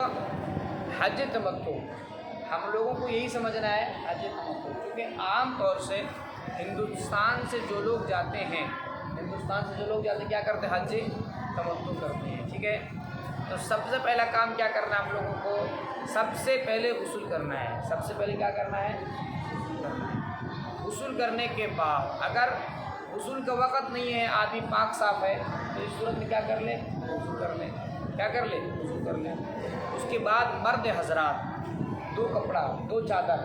का हज तमत्तु, हम लोगों को यही समझना है हज तमत्तु, क्योंकि आम तौर से हिंदुस्तान से जो लोग जाते हैं, क्या करते हैं, हज तमत्तु करते हैं। ठीक है, तो सबसे पहला काम क्या करना है आप लोगों को, सबसे पहले गुस्ल करना है। सबसे पहले क्या करना है, गुस्ल करने के बाद अगर गुस्ल का वक़्त नहीं है, आदमी पाक साफ़ है, तो इस सूरत में क्या कर ले, गुस्ल कर ले। क्या कर ले, गुस्ल कर ले। उसके बाद मर्द हजरात 2 कपड़ा, 2 चादर,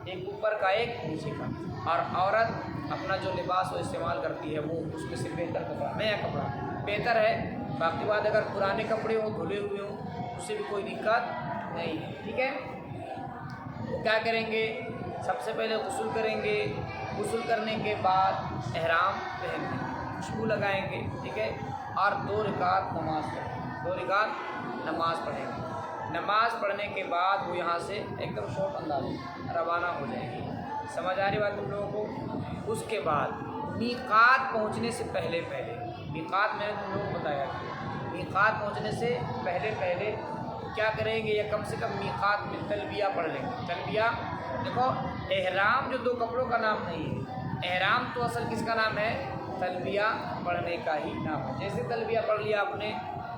एक ऊपर का एक नीचे का, और औरत अपना जो लिबास वो इस्तेमाल करती है वो उसमें से बेहतर कपड़ा, नया कपड़ा बेहतर है। बाकी बात अगर पुराने कपड़े हों, धुले हुए हों, उससे भी कोई दिक्कत नहीं है। ठीक है, तो क्या करेंगे, सबसे पहले गुस्ल करेंगे। गुस्ल करने के बाद एहराम पहनेंगे, खुशबू लगाएंगे। ठीक है, और 2 रकात नमाज पढ़ेंगे, 2 रकात नमाज पढ़ेंगे। नमाज पढ़ने के बाद वो यहाँ से एकदम शॉर्ट अंदाज में रवाना हो जाएंगे। समझ आ रही बात तुम लोगों को। उसके बाद मीक़ात पहुँचने से पहले मीक़ात मैंने तुम लोगों को बताया कि मीक़ात पहुँचने से पहले क्या करेंगे, या कम से कम मीक़ात में तलबिया पढ़ लेंगे। तलबिया देखो, एहराम जो 2 कपड़ों का नाम नहीं है, एहराम तो असल किसका नाम है, तलबिया पढ़ने का ही नाम है। जैसे तलबिया पढ़ लिया आपने,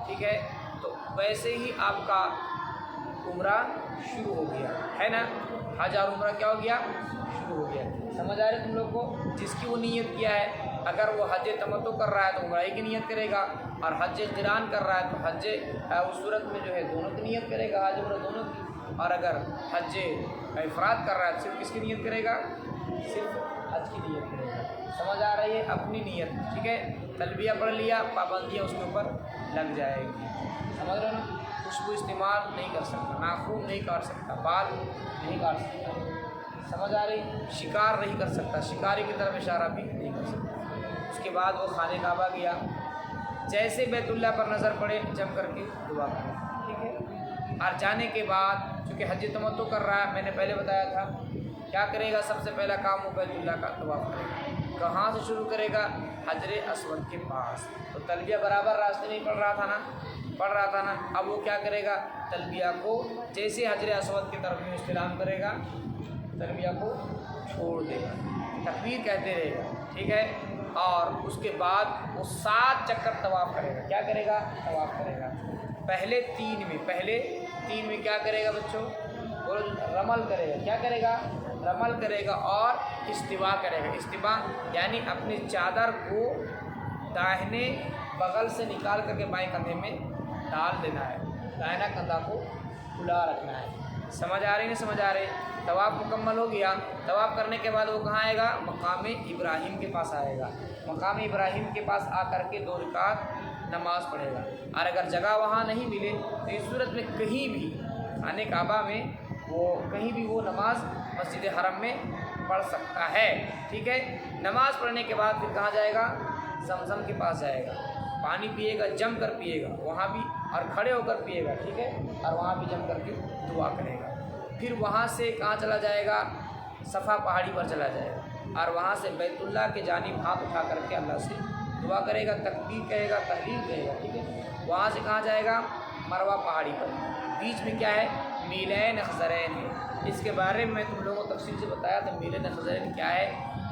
ठीक है, तो वैसे ही आपका उम्रा शुरू हो गया है ना। हज और उम्रा क्या हो गया, शुरू हो गया। समझ आ रही तुम लोग को। जिसकी वो नीयत किया है, अगर वो हज तमत्तु कर रहा है तो उम्रा की नीयत करेगा, और हज क़िरान कर रहा है तो हज उस सूरत में जो है दोनों की नीयत करेगा, हज उम्रा दोनों की। और अगर हज इफ़राद कर रहा है तो सिर्फ किसकी नीयत करेगा, सिर्फ हज की नीयत करेगा। समझ आ रही है, अपनी नीयत। ठीक है, तलबिया पढ़ लिया, पाबंदियाँ उसके ऊपर लग जाएगी। समझ रहे हो ना। खुशबू इस्तेमाल नहीं कर सकता, नाखून नहीं काट सकता, बाल नहीं काट सकता। समझ आ रही, शिकार नहीं कर सकता, शिकारी की तरफ इशारा भी नहीं कर सकता। उसके बाद वो खाने काबा गया, जैसे बैतुल्लाह पर नज़र पड़े जम करके दुआ करें। ठीक है, और जाने के बाद चूँकि हज तमत्तु कर रहा है, मैंने पहले बताया था, क्या करेगा, सबसे पहला काम वो बैतुल्लाह का तवाफ़ करेगा। कहाँ से शुरू करेगा, हजरे अस्वद के पास। तो तलबिया बराबर रास्ते में पढ़ रहा था ना, अब वो क्या करेगा, तलबिया को जैसे हजरे अस्वद की तरफ में इस्तिलाम करेगा, तलबिया को छोड़ देगा, तकबीर कहते रहेगा। ठीक है, और उसके बाद वो 7 चक्कर तवाफ़ करेगा। क्या करेगा, तवाफ़ करेगा। पहले 3 में क्या करेगा बच्चों, बोलो, रमल करेगा। क्या करेगा, रमल करेगा, और इस्तिवा करेगा। इस्तिवा यानी अपनी चादर को दाहिने बगल से निकाल करके बाएं कंधे में डाल देना है, दाहिना कंधा को खुला रखना है। समझ आ रही, नहीं समझ आ रही। तवाफ़ मुकम्मल हो गया। तवाफ़ करने के बाद वो कहाँ आएगा, मकाम इब्राहिम के पास आएगा। मकाम इब्राहिम के पास आकर के 2 रकात नमाज पढ़ेगा। और अगर जगह वहाँ नहीं मिले तो इस सूरत में कहीं भी खाने काबा में वो कहीं भी वो नमाज मस्जिद हरम में पढ़ सकता है। ठीक है, नमाज पढ़ने के बाद फिर कहाँ जाएगा, जमजम के पास जाएगा, पानी पिएगा, जम कर पिएगा वहाँ भी, और खड़े होकर पिएगा। ठीक है, और वहाँ भी जम करके दुआ करेगा। फिर वहाँ से कहाँ चला जाएगा, सफ़ा पहाड़ी पर चला जाएगा, और वहाँ से बैतुल्लाह के जानिब हाथ उठा करके अल्लाह से दुआ करेगा, तकबीर कहेगा, तहलील कहेगा। ठीक है, वहाँ से कहाँ जाएगा, मरवा पहाड़ी पर। बीच में क्या है, मीलैन खज़रैन है। इसके बारे में मैं तुम लोगों को तफसील से बताया था। मीलैन खज़रैन क्या है,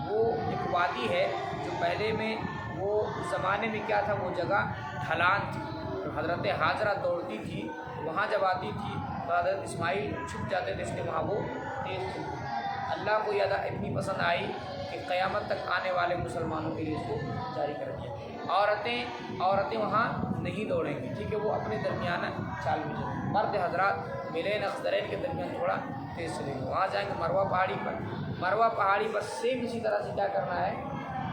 वो एक वादी है जो पहले में वो उस ज़माने में क्या था, वो जगह ढलान थी। तो हज़रत हाजरा दौड़ती थी, वहाँ जब आती थी तो हज़रत इस्माइल छुप जाते थे, इसलिए वहाँ वो तेज़ थी। अल्लाह को यह इतनी पसंद आई कि क़यामत तक आने वाले मुसलमानों के लिए इसको जारी कर दिया। औरतें वहाँ नहीं दौड़ेंगी। ठीक है, वो अपने दरमियाना चाल में चलेंगे। मर्द हजरात मीलैन खज़रैन के दरमियान थोड़ा तेज़ चलेंगे। वहाँ जाएंगे मरवा पहाड़ी पर। मरवा पहाड़ी पर सेम इसी तरह से क्या करना है,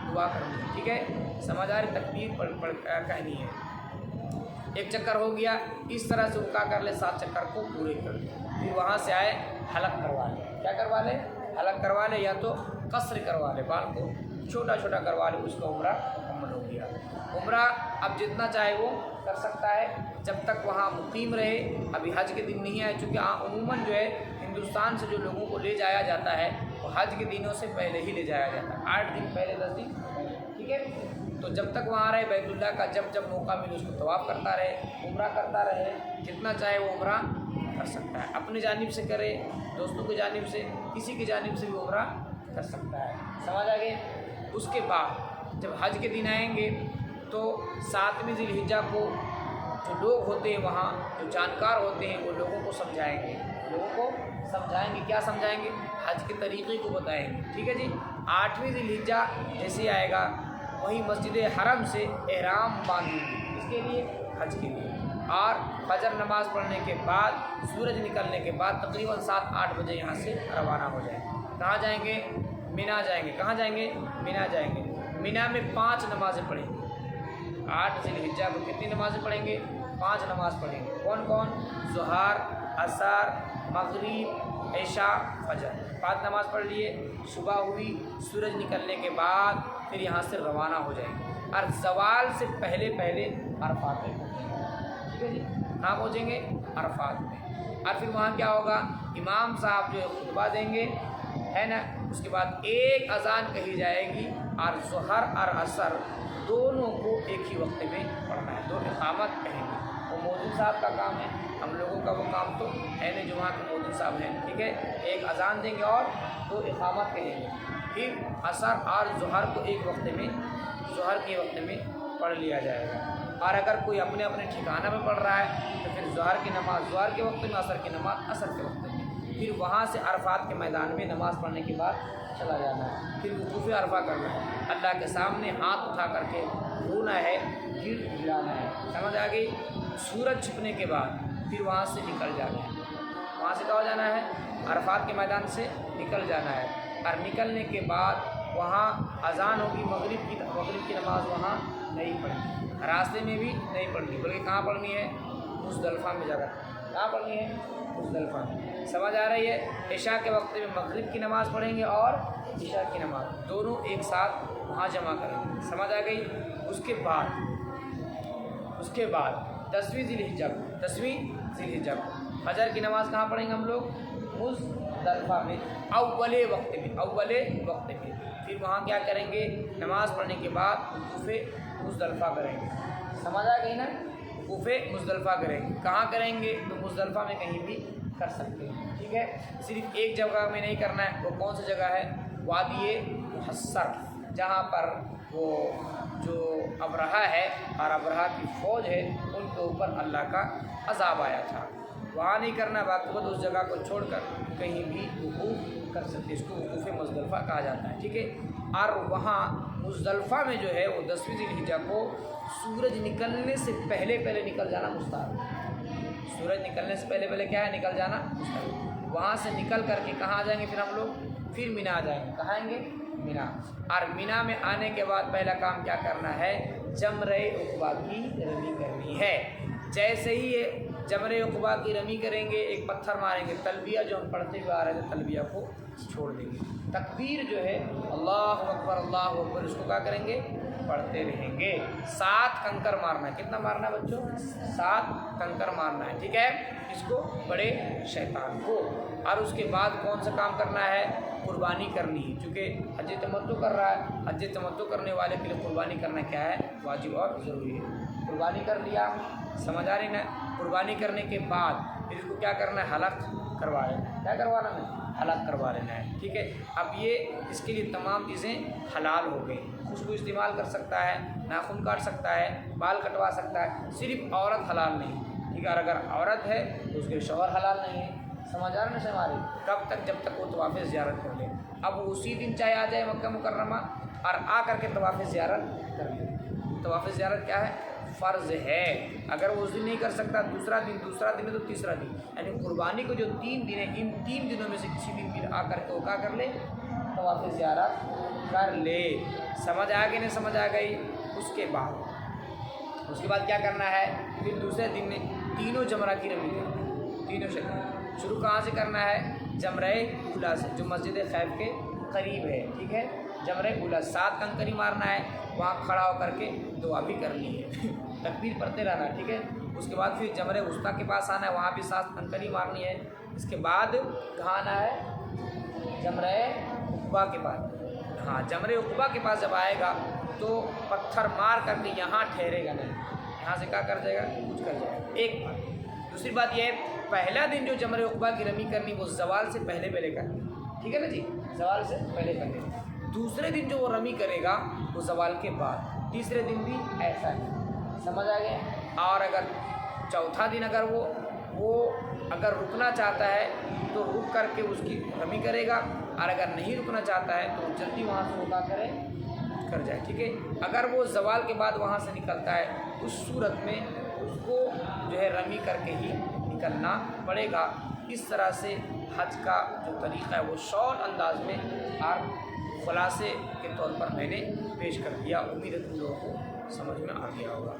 दुआ करनी है। ठीक है, समझ आ रही, तकबीर पढ़ कहनी है। एक चक्कर हो गया, इस तरह से वो क्या कर ले, 7 चक्कर को पूरे कर ले। फिर वहाँ से आए, हलक करवा ले। क्या करवा ले, हलक करवा ले, या तो कसर करवा ले, बाल को छोटा छोटा करवा ले, उसका उम्रा मुकम्मल हो गया। उम्रा अब जितना चाहे वो कर सकता है, जब तक वहाँ मुकीम रहे। अभी हज के दिन नहीं आए, चूँकि अमूमन जो है हिंदुस्तान से जो लोगों को ले जाया जाता है वो हज के दिनों से पहले ही ले जाया जाता है, 8 दिन पहले, 10 दिन पहले। ठीक है, तो जब तक वहाँ रहे, बैतुल्लाह का जब जब मौका मिले उसको तवाफ़ करता रहे, उम्रा करता रहे, जितना चाहे वो उम्रा कर सकता है। अपनी जानिब से करे, दोस्तों की जानिब से, किसी की जानिब से भी उम्रा कर सकता है। समझ आ गए। उसके बाद जब हज के दिन आएंगे तो 7वीं ज़िलहिज्जा को जो लोग होते हैं वहाँ, जो जानकार होते हैं, वो लोगों को समझाएंगे, क्या समझाएंगे? हज के तरीक़े को बताएंगे। ठीक है जी। 8वीं ज़िलहिज्जा जैसे आएगा वहीं मस्जिद हरम से एहराम बांधेंगे, इसके लिए, हज के लिए। और फजर नमाज़ पढ़ने के बाद, सूरज निकलने के बाद तकरीबन 7-8 बजे यहाँ से रवाना हो जाएंगे। कहाँ जाएंगे? मीना जाएंगे। कहाँ जाएंगे? मीना जाएंगे। मीना में 5 नमाज़ें पढ़ेंगे। 8 ज़िलहिज्जा को कितनी नमाज़ें पढ़ेंगे? 5 नमाज़ पढ़ेंगे। कौन कौन? ज़ुहर, असर, मगरिब, इशा, फजर। 5 नमाज़ पढ़ लिए। सुबह हुई, सूरज निकलने के बाद फिर यहाँ से रवाना हो जाएंगे और ज़वाल से पहले पहले अरफात में पहुँचेंगे। ठीक है जी। कहाँ पहुँचेंगे? अरफात में। और फिर वहाँ क्या होगा? इमाम साहब जो है खुतबा देंगे, है ना। उसके बाद एक अज़ान कही जाएगी और ज़ुहर और असर दोनों को एक ही वक्त में पढ़ना है। 2 इक़ामत कहेंगे। वो मौलवी साहब का काम है, हम लोगों का वो काम तो है नहीं, जो वहाँ के मौलवी साहब हैं। ठीक है। एक अज़ान देंगे और 2 इक़ामत कहेंगे। फिर असर और ज़ुहर को एक वक्त में, ज़ुहर के वक्त में पढ़ लिया जाएगा। और अगर कोई अपने अपने ठिकाना में पढ़ रहा है तो फिर ज़ुहर की नमाज़ ज़ुहर के वक्त में, असर की नमाज़ असर के वक्त में। फिर वहाँ से अरफात के मैदान में नमाज़ पढ़ने के बाद चला जाना है। फिर वक़ूफ़ अरफा करना है, अल्लाह के सामने हाथ उठा करके रोना है, गिर गिराना है। समझ आ गई। सूरज छिपने के बाद फिर वहाँ से निकल जाना है। वहाँ से कहाँ जाना है? अरफात के मैदान से निकल जाना है। और निकलने के बाद वहाँ अज़ान होगी, मगरिब की नमाज़ वहाँ नहीं पढ़नी, रास्ते में भी नहीं पढ़नी, बल्कि कहाँ पढ़नी है? मुज़दलिफ़ा में जाकर। कहाँ पढ़नी है? मुज़दलिफ़ा में। समझ आ रही है। इशा के वक्त में मगरिब की नमाज़ पढ़ेंगे और इशा की नमाज़ दोनों एक साथ वहाँ जमा करेंगे। समझ आ गई। उसके बाद 10वीं ज़िलहिज्जा को फजर की नमाज़ कहाँ पढ़ेंगे हम लोग? मुज़दलिफ़ा में, अव्वले वक्त में। फिर वहाँ क्या करेंगे? नमाज़ पढ़ने के बाद वक़ूफ़े मुज़दलिफ़ा करेंगे। समझ आ गई ना? वक़ूफ़े मुज़दलिफ़ा करेंगे। कहाँ करेंगे? तो मुज़दलिफ़ा में कहीं भी कर सकते हैं। ठीक है। सिर्फ एक जगह में नहीं करना है। वो कौन सी जगह है? वादी मुहस्सर, जहाँ पर वो जो अबरहा है और अबरहा की फ़ौज है उनके ऊपर अल्लाह का अज़ाब आया था, वहाँ नहीं करना। बाकी उस जगह को छोड़कर कहीं भी वक़ूफ़ कर सकते, इसको वक़ूफ़ मुज़दलिफ़ा कहा जाता है। ठीक है। और वहाँ मुज़दलिफ़ा में जो है वो 10वीं ज़िलहिज्जा को सूरज निकलने से पहले पहले निकल जाना मुस्तहब। सूरज निकलने से पहले पहले क्या है? निकल जाना मुस्तहब। वहाँ से निकल करके कहाँ आ जाएंगे? फिर हम लोग फिर मीना आ जाएंगे। कहाँ आएंगे? मीना। और मीना में आने के बाद पहला काम क्या करना है? जमरे उक़बा की रमी करनी है। जैसे ही ये जमरे उक़बा की रमी करेंगे, एक पत्थर मारेंगे, तलबिया जो हम पढ़ते हुए आ रहे थे तलबिया को छोड़ देंगे। तकबीर जो है अल्लाहु अकबर, उसको क्या करेंगे? पढ़ते रहेंगे। 7 कंकर मारना है। कितना मारना है बच्चों? 7 कंकर मारना है। ठीक है। इसको बड़े शैतान को। और उसके बाद कौन सा काम करना है? कुर्बानी करनी है। चूँकि हज तमत्तु कर रहा है, हज तमत्तु करने वाले के लिए कुर्बानी करना क्या है? वाजिब और ज़रूरी है। कुर्बानी कर लिया। समझ आ रही ना? कुर्बानी करने के बाद फिर इसको क्या करना है? हलक करवा लेना। क्या करवाना है? हलक करवा लेना है। ठीक है। अब ये इसके लिए तमाम चीज़ें हलाल हो गई। खुशबू इस्तेमाल कर सकता है, नाखून काट सकता है, बाल कटवा सकता है, सिर्फ औरत हलाल नहीं। ठीक है। और अगर औरत है तो उसके शौहर हलाल नहीं है। समझ आ रहे ना हमारी? कब तक? जब तक वो तवाफ़ ज़ियारत कर ले। अब वो उसी दिन चाहे आ जाए मक्का मुकर्रमा और आ करके तवाफ़ ज़ियारत कर ले। तवाफ़ ज़ियारत क्या है? फ़र्ज़ है। अगर वो उस दिन नहीं कर सकता, दूसरा दिन है तो तीसरा दिन, यानी कुर्बानी को जो 3 दिन है, इन 3 दिनों में से किसी दिन फिर आ करके वो क्या कर ले? तवाफ़ ज़ियारत कर ले। समझ आ गई? नहीं समझ आ गई? उसके बाद क्या करना है? फिर दूसरे दिन में तीनों जमरा की रमी करनी, तीनों शक्ल। शुरू कहाँ से करना है? जमरे उला से, जो मस्जिद खैफ के करीब है। ठीक है। जमरे उला 7 कंकरी मारना है। वहाँ खड़ा होकर के दुआ भी करनी है। तकबीर पढ़ते रहना। ठीक है। उसके बाद फिर जमरे उस्ता के पास आना है, वहाँ भी 7 कंकरी मारनी है। इसके बाद कहाँ आना है? जमरे उक़बा के पास। हाँ, जमरे उक़बा के पास जब आएगा तो पत्थर मार करके यहाँ ठहरेगा नहीं, यहाँ से क्या कर जाएगा? कुछ कर जाएगा। एक बात। दूसरी बात यह है پہلا دن جو جمرہ عقبہ کی رمی کرنی وہ زوال سے پہلے پہلے کرنی، ٹھیک ہے نا جی، زوال سے پہلے پہلے۔ دوسرے دن جو وہ رمی کرے گا وہ زوال کے بعد، تیسرے دن بھی ایسا ہی، سمجھ آ گیا۔ اور اگر چوتھا دن اگر وہ اگر رکنا چاہتا ہے تو رک کر کے اس کی رمی کرے گا، اور اگر نہیں رکنا چاہتا ہے تو جلدی وہاں سے رکا کر جائے، ٹھیک ہے۔ اگر وہ زوال کے بعد وہاں سے نکلتا ہے اس صورت میں اس کو جو ہے رمی کر کے ہی نکلنا پڑے گا۔ اس طرح سے حج کا جو طریقہ ہے وہ شارٹ انداز میں اور خلاصے کے طور پر میں نے پیش کر دیا۔ امید ہے تم لوگوں کو سمجھ میں آ گیا ہوگا۔